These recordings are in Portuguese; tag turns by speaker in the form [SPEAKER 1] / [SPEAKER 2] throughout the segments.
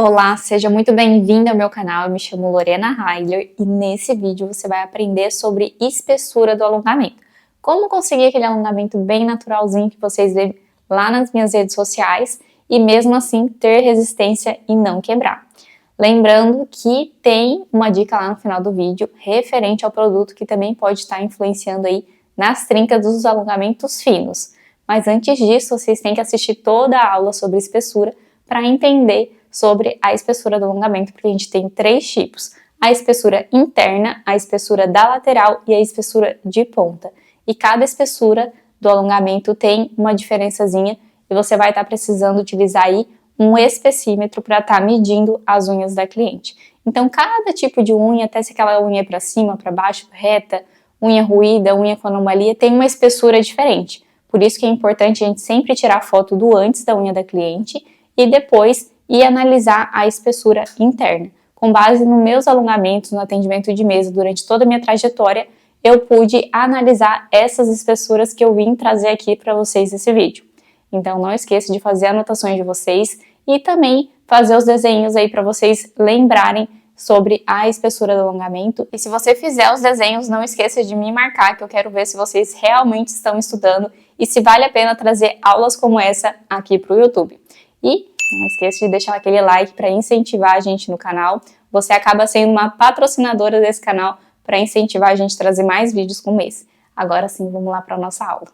[SPEAKER 1] Olá, seja muito bem-vindo ao meu canal, eu me chamo Lorena Heiler e nesse vídeo você vai aprender sobre espessura do alongamento. Como conseguir aquele alongamento bem naturalzinho que vocês veem lá nas minhas redes sociais e mesmo assim ter resistência e não quebrar. Lembrando que tem uma dica lá no final do vídeo referente ao produto que também pode estar influenciando aí nas trincas dos alongamentos finos. Mas antes disso, vocês têm que assistir toda a aula sobre espessura para entender sobre a espessura do alongamento, porque a gente tem três tipos: a espessura interna, a espessura da lateral e a espessura de ponta. E cada espessura do alongamento tem uma diferençazinha e você vai estar precisando utilizar aí um espessímetro para estar medindo as unhas da cliente. Então, cada tipo de unha, até se aquela unha é para cima, para baixo, reta, unha ruída, unha com anomalia, tem uma espessura diferente. Por isso que é importante a gente sempre tirar foto do antes da unha da cliente e depois e analisar a espessura interna. Com base nos meus alongamentos no atendimento de mesa durante toda a minha trajetória, eu pude analisar essas espessuras que eu vim trazer aqui para vocês nesse vídeo. Então não esqueça de fazer anotações de vocês e também fazer os desenhos aí para vocês lembrarem sobre a espessura do alongamento. E se você fizer os desenhos, não esqueça de me marcar, que eu quero ver se vocês realmente estão estudando e se vale a pena trazer aulas como essa aqui para o YouTube. E não esqueça de deixar aquele like para incentivar a gente no canal. Você acaba sendo uma patrocinadora desse canal para incentivar a gente a trazer mais vídeos como esse. Agora sim, vamos lá para a nossa aula.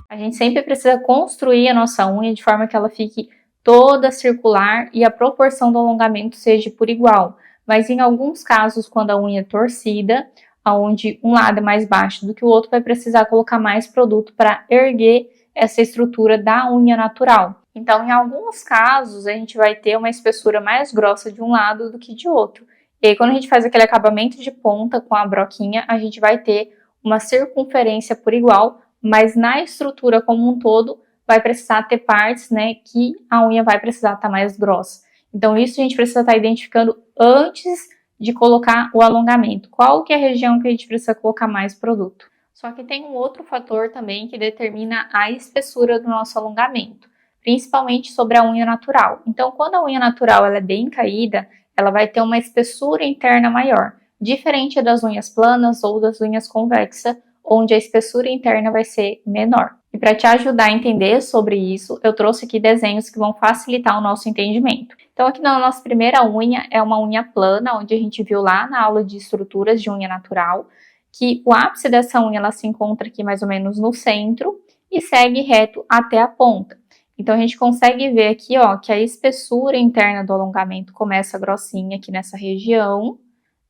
[SPEAKER 1] A gente sempre precisa construir a nossa unha de forma que ela fique toda circular e a proporção do alongamento seja por igual. Mas em alguns casos, quando a unha é torcida, onde um lado é mais baixo do que o outro, vai precisar colocar mais produto para erguer essa estrutura da unha natural. Então, em alguns casos, a gente vai ter uma espessura mais grossa de um lado do que de outro. E aí, quando a gente faz aquele acabamento de ponta com a broquinha, a gente vai ter uma circunferência por igual, mas na estrutura como um todo, vai precisar ter partes, né, que a unha vai precisar estar mais grossa. Então, isso a gente precisa estar identificando antes de colocar o alongamento. Qual que é a região que a gente precisa colocar mais produto? Só que tem um outro fator também que determina a espessura do nosso alongamento, principalmente sobre a unha natural. Então, quando a unha natural ela é bem caída, ela vai ter uma espessura interna maior, diferente das unhas planas ou das unhas convexas, onde a espessura interna vai ser menor. E para te ajudar a entender sobre isso, eu trouxe aqui desenhos que vão facilitar o nosso entendimento. Então aqui na nossa primeira unha é uma unha plana, onde a gente viu lá na aula de estruturas de unha natural, que o ápice dessa unha ela se encontra aqui mais ou menos no centro e segue reto até a ponta. Então a gente consegue ver aqui, ó, que a espessura interna do alongamento começa grossinha aqui nessa região,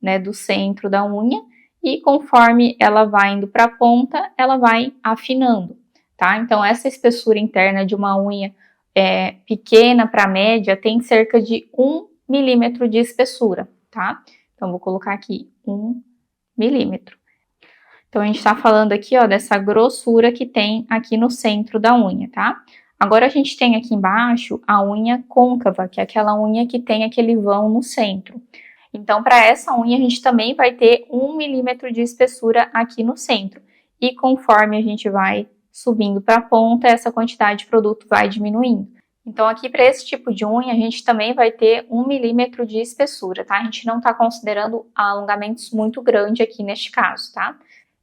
[SPEAKER 1] né, do centro da unha, e conforme ela vai indo para a ponta, ela vai afinando, tá? Então, essa espessura interna de uma unha pequena para média tem cerca de 1 milímetro de espessura, tá? Então, vou colocar aqui 1 milímetro. Então, a gente está falando aqui, ó, dessa grossura que tem aqui no centro da unha, tá? Agora, a gente tem aqui embaixo a unha côncava, que é aquela unha que tem aquele vão no centro. Então, para essa unha, a gente também vai ter 1 milímetro de espessura aqui no centro. E conforme a gente vai subindo para a ponta, essa quantidade de produto vai diminuindo. Então, aqui para esse tipo de unha, a gente também vai ter 1 milímetro de espessura, tá? A gente não está considerando alongamentos muito grandes aqui neste caso, tá?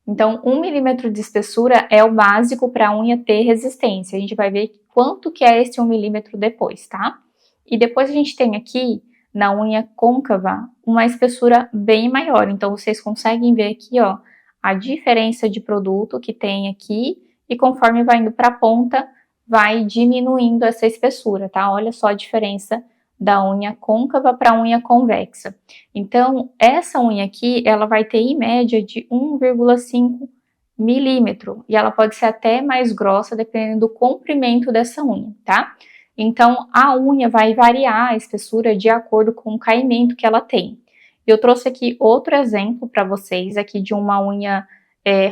[SPEAKER 1] Então, 1 milímetro de espessura é o básico para a unha ter resistência. A gente vai ver quanto que é esse 1 milímetro depois, tá? E depois a gente tem aqui, na unha côncava, uma espessura bem maior. Então, vocês conseguem ver aqui, ó, a diferença de produto que tem aqui e conforme vai indo para a ponta, vai diminuindo essa espessura, tá? Olha só a diferença da unha côncava para a unha convexa. Então, essa unha aqui, ela vai ter em média de 1,5 milímetro e ela pode ser até mais grossa dependendo do comprimento dessa unha, tá? Então, a unha vai variar a espessura de acordo com o caimento que ela tem. Eu trouxe aqui outro exemplo para vocês, aqui de uma unha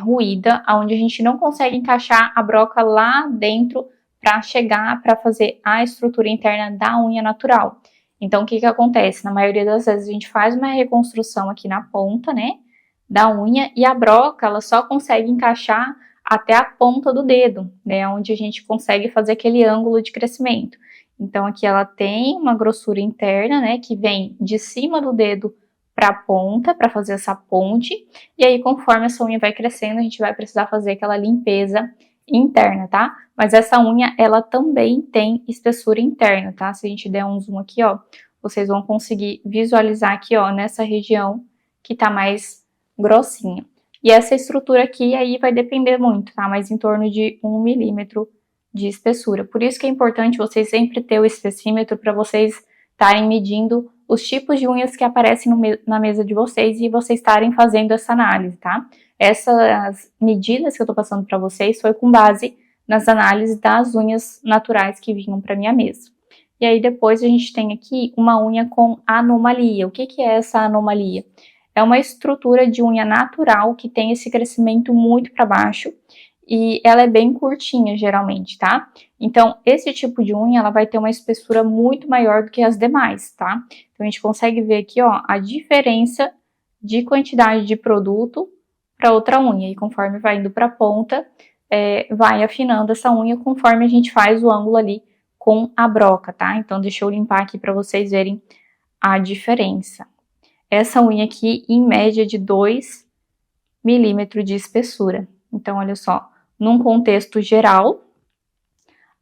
[SPEAKER 1] ruída, onde a gente não consegue encaixar a broca lá dentro para chegar para fazer a estrutura interna da unha natural. Então, o que que acontece? Na maioria das vezes, a gente faz uma reconstrução aqui na ponta, né? da unha, e a broca, ela só consegue encaixar até a ponta do dedo, né, onde a gente consegue fazer aquele ângulo de crescimento. Então, aqui ela tem uma grossura interna, né, que vem de cima do dedo para a ponta, para fazer essa ponte, e aí conforme essa unha vai crescendo, a gente vai precisar fazer aquela limpeza interna, tá? Mas essa unha, ela também tem espessura interna, tá? Se a gente der um zoom aqui, ó, vocês vão conseguir visualizar aqui, ó, nessa região que tá mais grossinha. E essa estrutura aqui, aí vai depender muito, tá? Mas em torno de 1 milímetro de espessura. Por isso que é importante vocês sempre ter o espessímetro para vocês estarem medindo os tipos de unhas que aparecem na mesa de vocês e vocês estarem fazendo essa análise, tá? Essas medidas que eu tô passando para vocês foi com base nas análises das unhas naturais que vinham para minha mesa. E aí depois a gente tem aqui uma unha com anomalia. O que é essa anomalia? É uma estrutura de unha natural que tem esse crescimento muito para baixo e ela é bem curtinha geralmente, tá? Então, esse tipo de unha, ela vai ter uma espessura muito maior do que as demais, tá? Então, a gente consegue ver aqui, ó, a diferença de quantidade de produto para outra unha. E conforme vai indo para a ponta, vai afinando essa unha conforme a gente faz o ângulo ali com a broca, tá? Então, deixa eu limpar aqui para vocês verem a diferença. Essa unha aqui, em média, de 2 milímetros de espessura. Então, olha só, num contexto geral,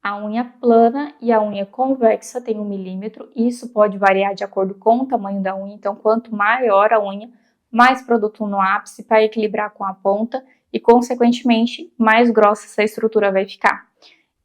[SPEAKER 1] a unha plana e a unha convexa tem 1 milímetro. Isso pode variar de acordo com o tamanho da unha. Então, quanto maior a unha, mais produto no ápice para equilibrar com a ponta e, consequentemente, mais grossa essa estrutura vai ficar.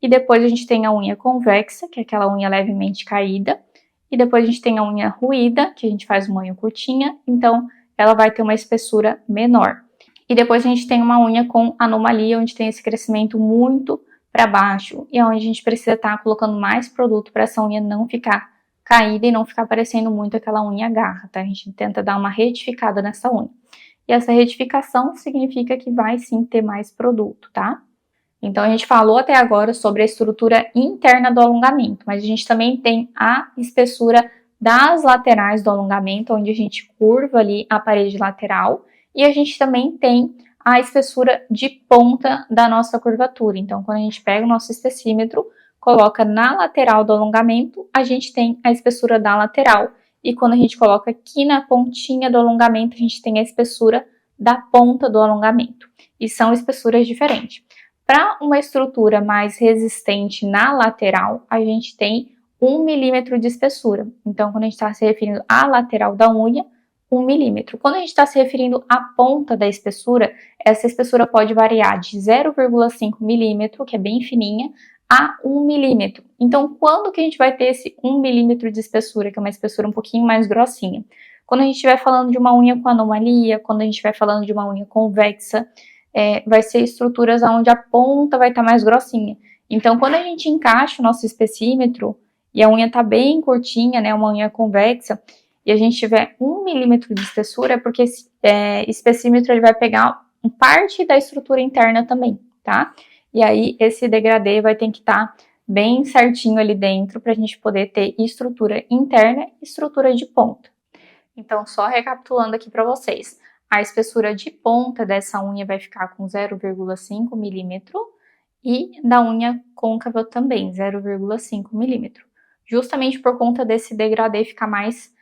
[SPEAKER 1] E depois a gente tem a unha convexa, que é aquela unha levemente caída. E depois a gente tem a unha ruída, que a gente faz uma unha curtinha, então ela vai ter uma espessura menor. E depois a gente tem uma unha com anomalia, onde tem esse crescimento muito para baixo, e é onde a gente precisa estar colocando mais produto para essa unha não ficar caída e não ficar parecendo muito aquela unha garra, tá? A gente tenta dar uma retificada nessa unha. E essa retificação significa que vai sim ter mais produto, tá? Então, a gente falou até agora sobre a estrutura interna do alongamento, mas a gente também tem a espessura das laterais do alongamento, onde a gente curva ali a parede lateral, e a gente também tem a espessura de ponta da nossa curvatura. Então, quando a gente pega o nosso espessímetro, coloca na lateral do alongamento, a gente tem a espessura da lateral, e quando a gente coloca aqui na pontinha do alongamento, a gente tem a espessura da ponta do alongamento. E são espessuras diferentes. Para uma estrutura mais resistente na lateral, a gente tem 1 milímetro de espessura. Então, quando a gente está se referindo à lateral da unha, 1 milímetro. Quando a gente está se referindo à ponta da espessura, essa espessura pode variar de 0,5 milímetro, que é bem fininha, a 1 milímetro. Então, quando que a gente vai ter esse 1 milímetro de espessura, que é uma espessura um pouquinho mais grossinha? Quando a gente estiver falando de uma unha com anomalia, quando a gente estiver falando de uma unha convexa, vai ser estruturas onde a ponta vai estar mais grossinha. Então, quando a gente encaixa o nosso espessímetro e a unha está bem curtinha, né, uma unha convexa, e a gente tiver 1 milímetro de espessura, é porque esse espessímetro ele vai pegar parte da estrutura interna também, tá? E aí, esse degradê vai ter que estar bem certinho ali dentro para a gente poder ter estrutura interna e estrutura de ponta. Então, só recapitulando aqui para vocês. A espessura de ponta dessa unha vai ficar com 0,5 milímetro e da unha côncava também, 0,5 milímetro. Justamente por conta desse degradê ficar mais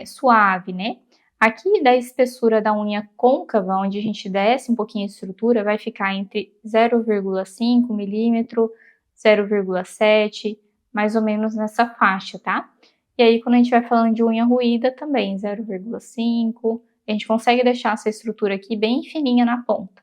[SPEAKER 1] suave, né? Aqui da espessura da unha côncava, onde a gente desce um pouquinho a estrutura, vai ficar entre 0,5 milímetro, 0,7, mais ou menos nessa faixa, tá? E aí, quando a gente vai falando de unha ruída, também 0,5. A gente consegue deixar essa estrutura aqui bem fininha na ponta.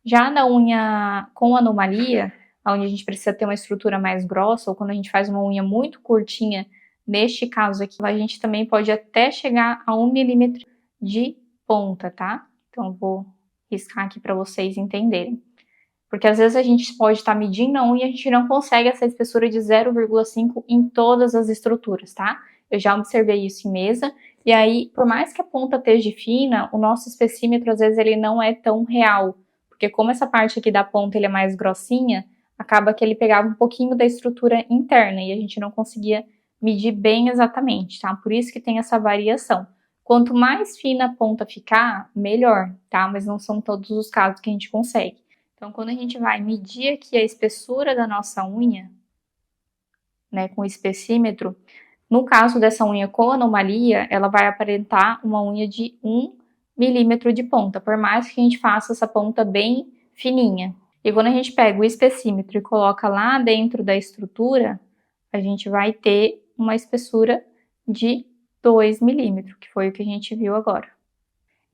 [SPEAKER 1] Já na unha com anomalia, onde a gente precisa ter uma estrutura mais grossa, ou quando a gente faz uma unha muito curtinha, neste caso aqui, a gente também pode até chegar a 1 milímetro de ponta, tá? Então, eu vou riscar aqui para vocês entenderem. Porque às vezes a gente pode estar medindo a unha e a gente não consegue essa espessura de 0,5 em todas as estruturas, tá? Eu já observei isso em mesa, e aí, por mais que a ponta esteja fina, o nosso espessímetro, às vezes, ele não é tão real, porque como essa parte aqui da ponta ele é mais grossinha, acaba que ele pegava um pouquinho da estrutura interna, e a gente não conseguia medir bem exatamente, tá? Por isso que tem essa variação. Quanto mais fina a ponta ficar, melhor, tá? Mas não são todos os casos que a gente consegue. Então, quando a gente vai medir aqui a espessura da nossa unha, né, com o espessímetro, no caso dessa unha com anomalia, ela vai aparentar uma unha de 1 milímetro de ponta, por mais que a gente faça essa ponta bem fininha. E quando a gente pega o espessímetro e coloca lá dentro da estrutura, a gente vai ter uma espessura de 2 milímetros, que foi o que a gente viu agora.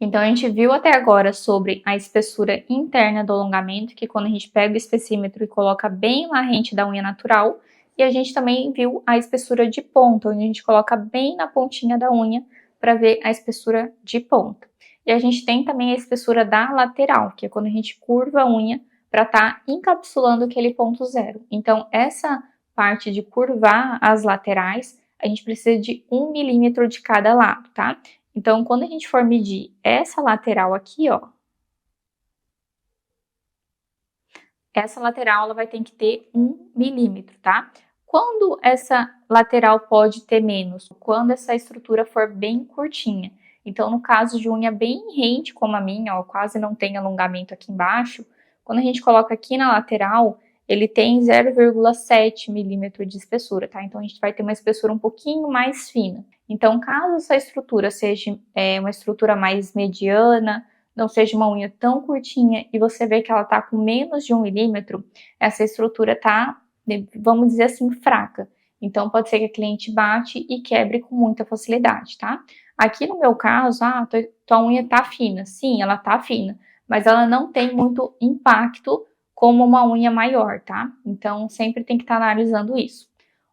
[SPEAKER 1] Então, a gente viu até agora sobre a espessura interna do alongamento, que quando a gente pega o espessímetro e coloca bem na rente da unha natural, e a gente também viu a espessura de ponta, onde a gente coloca bem na pontinha da unha para ver a espessura de ponta. E a gente tem também a espessura da lateral, que é quando a gente curva a unha para estar encapsulando aquele ponto zero. Então, essa parte de curvar as laterais, a gente precisa de 1 milímetro de cada lado, tá? Então, quando a gente for medir essa lateral aqui, ó, essa lateral ela vai ter que ter 1 milímetro, tá? Quando essa lateral pode ter menos? Quando essa estrutura for bem curtinha. Então, no caso de unha bem rente, como a minha, ó, quase não tem alongamento aqui embaixo, quando a gente coloca aqui na lateral, ele tem 0,7 milímetro de espessura, tá? Então, a gente vai ter uma espessura um pouquinho mais fina. Então, caso essa estrutura seja uma estrutura mais mediana, não seja uma unha tão curtinha e você vê que ela tá com menos de 1 milímetro, essa estrutura tá, vamos dizer assim, fraca. Então, pode ser que a cliente bate e quebre com muita facilidade, tá? Aqui no meu caso, tua unha tá fina. Sim, ela tá fina, mas ela não tem muito impacto como uma unha maior, tá? Então, sempre tem que estar analisando isso.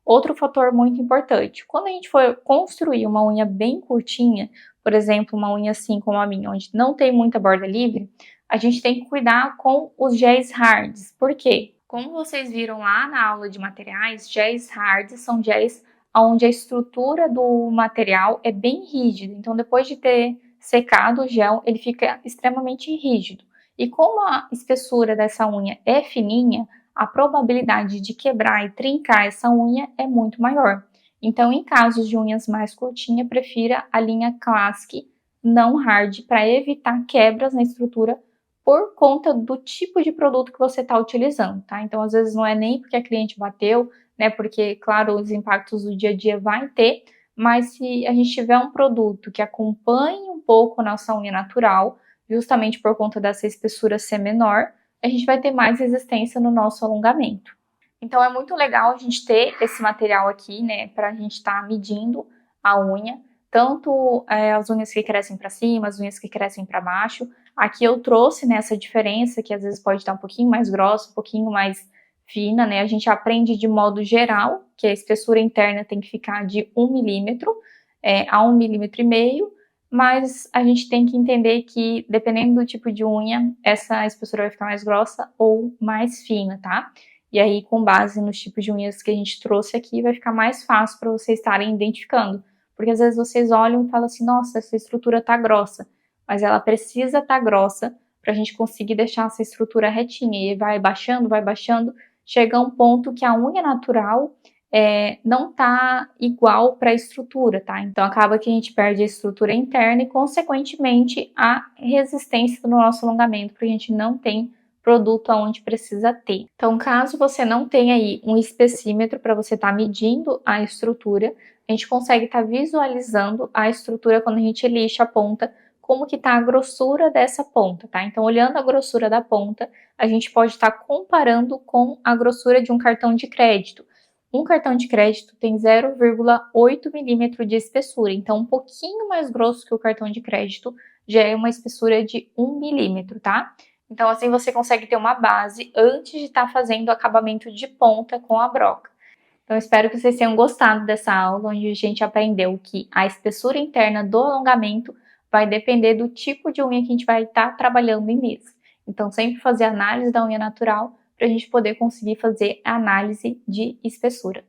[SPEAKER 1] Outro fator muito importante, quando a gente for construir uma unha bem curtinha, por exemplo, uma unha assim como a minha, onde não tem muita borda livre, a gente tem que cuidar com os géis hards. Por quê? Como vocês viram lá na aula de materiais, géis hards são géis onde a estrutura do material é bem rígida. Então, depois de ter secado o gel, ele fica extremamente rígido. E como a espessura dessa unha é fininha, a probabilidade de quebrar e trincar essa unha é muito maior. Então, em casos de unhas mais curtinhas, prefira a linha Classic não hard para evitar quebras na estrutura por conta do tipo de produto que você está utilizando, tá? Então, às vezes não é nem porque a cliente bateu, né? Porque, claro, os impactos do dia a dia vai ter, mas se a gente tiver um produto que acompanhe um pouco a nossa unha natural, justamente por conta dessa espessura ser menor, a gente vai ter mais resistência no nosso alongamento. Então, é muito legal a gente ter esse material aqui, né, para a gente estar medindo a unha, tanto as unhas que crescem para cima, as unhas que crescem para baixo. Aqui eu trouxe, né, essa diferença, que às vezes pode estar um pouquinho mais grossa, um pouquinho mais fina, né, a gente aprende de modo geral, que a espessura interna tem que ficar de 1 milímetro a 1,5 milímetro, mas a gente tem que entender que, dependendo do tipo de unha, essa espessura vai ficar mais grossa ou mais fina, tá? E aí, com base nos tipos de unhas que a gente trouxe aqui, vai ficar mais fácil para vocês estarem identificando. Porque às vezes vocês olham e falam assim, nossa, essa estrutura tá grossa. Mas ela precisa estar grossa para a gente conseguir deixar essa estrutura retinha. E vai baixando, chega a um ponto que a unha natural não tá igual para a estrutura, tá? Então acaba que a gente perde a estrutura interna e, consequentemente, a resistência do nosso alongamento, porque a gente não tem produto aonde precisa ter. Então, caso você não tenha aí um espessímetro para você estar medindo a estrutura, a gente consegue estar visualizando a estrutura quando a gente lixa a ponta, como que tá a grossura dessa ponta, tá? Então, olhando a grossura da ponta, a gente pode estar comparando com a grossura de um cartão de crédito. Um cartão de crédito tem 0,8 milímetro de espessura, então um pouquinho mais grosso que o cartão de crédito já é uma espessura de 1 milímetro, tá? Então, assim você consegue ter uma base antes de estar fazendo o acabamento de ponta com a broca. Então, espero que vocês tenham gostado dessa aula, onde a gente aprendeu que a espessura interna do alongamento vai depender do tipo de unha que a gente vai estar trabalhando em mesa. Então, sempre fazer análise da unha natural para a gente poder conseguir fazer a análise de espessura.